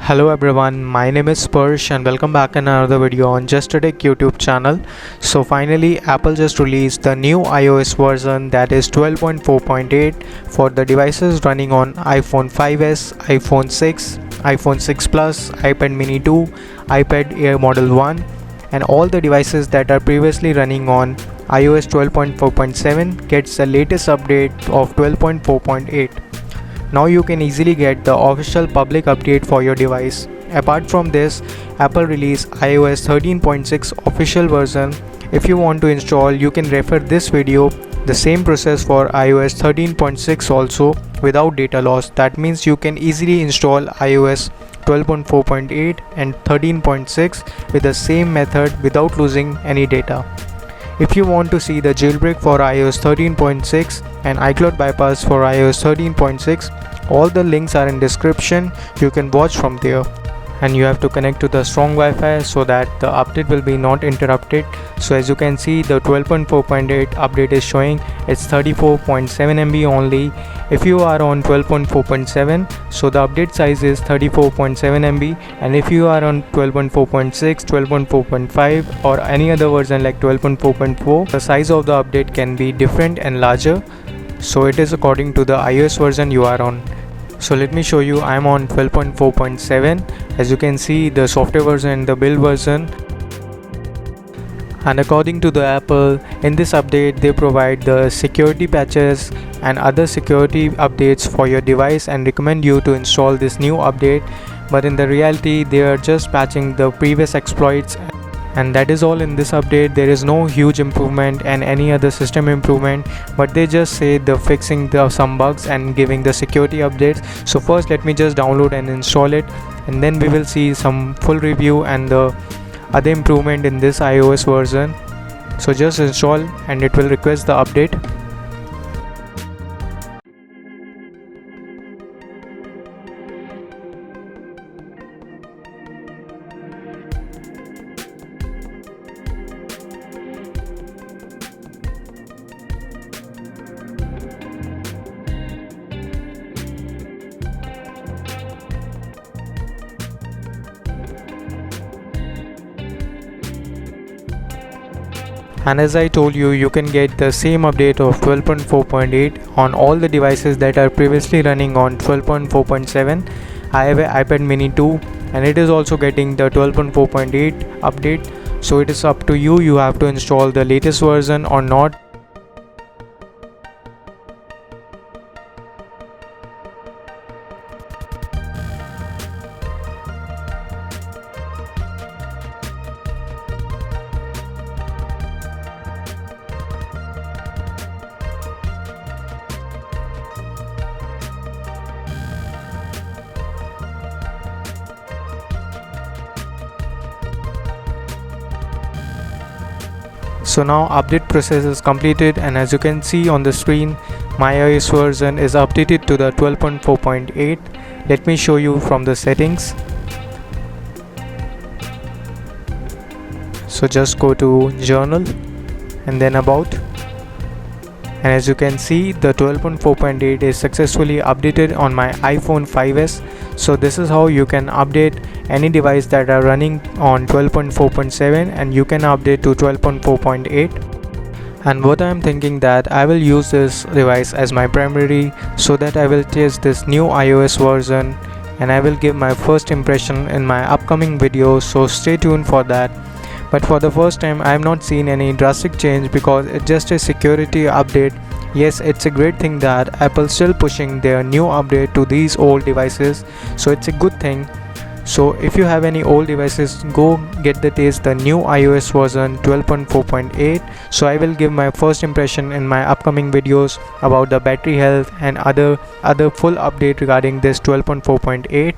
Hello everyone, my name is Spursh and welcome back in another video on Just a Tech YouTube channel. So finally Apple just released the new iOS version, that is 12.4.8 for the devices running on iPhone 5s, iPhone 6, iPhone 6 Plus, iPad mini 2, iPad Air Model 1 and all the devices that are previously running on iOS 12.4.7 gets the latest update of 12.4.8. Now you can easily get the official public update for your device. Apart from this, Apple released iOS 13.6 official version. If you want to install, you can refer this video. The same process for iOS 13.6 also without data loss. That means you can easily install iOS 12.4.8 and 13.6 with the same method without losing any data. If you want to see the jailbreak for iOS 13.6 and iCloud bypass for iOS 13.6, all the links are in description. You can watch from there. And you have to connect to the strong Wi-Fi so that the update will be not interrupted. So as you can see, the 12.4.8 update is showing it's 34.7 MB only. If you are on 12.4.7, so the update size is 34.7 MB, and if you are on 12.4.6, 12.4.5 or any other version like 12.4.4, the size of the update can be different and larger. So it is according to the iOS version you are on. So let me show you, I am on 12.4.7. as you can see, the software version and the build version. And according to the Apple, in this update they provide the security patches and other security updates for your device and recommend you to install this new update, but in the reality they are just patching the previous exploits. And that is all in this update. There is no huge improvement and any other system improvement, but they just say they're fixing some bugs and giving the security updates. So first let me just download and install it, and then we will see some full review and the other improvement in this iOS version. So just install and it will request the update. And as I told you, you can get the same update of 12.4.8 on all the devices that are previously running on 12.4.7. I have an iPad mini 2 and it is also getting the 12.4.8 update. So it is up to you, you have to install the latest version or not. So now update process is completed, and as you can see on the screen, my iOS version is updated to the 12.4.8. Let me show you from the settings. So just go to journal and then about, and as you can see, the 12.4.8 is successfully updated on my iPhone 5s. So this is how you can update any device that are running on 12.4.7 and you can update to 12.4.8. And what I am thinking that I will use this device as my primary, so that I will test this new iOS version and I will give my first impression in my upcoming video, so stay tuned for that. But for the first time I have not seen any drastic change because it's just a security update. Yes, it's a great thing that Apple still pushing their new update to these old devices, so it's a good thing. So if you have any old devices, go get the new iOS version 12.4.8. so I will give my first impression in my upcoming videos about the battery health and other full update regarding this 12.4.8.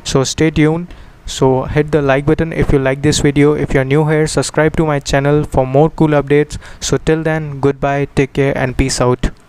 so stay tuned. So hit the like button if you like this video. If you're new here, subscribe to my channel for more cool updates. So till then, goodbye, take care and peace out.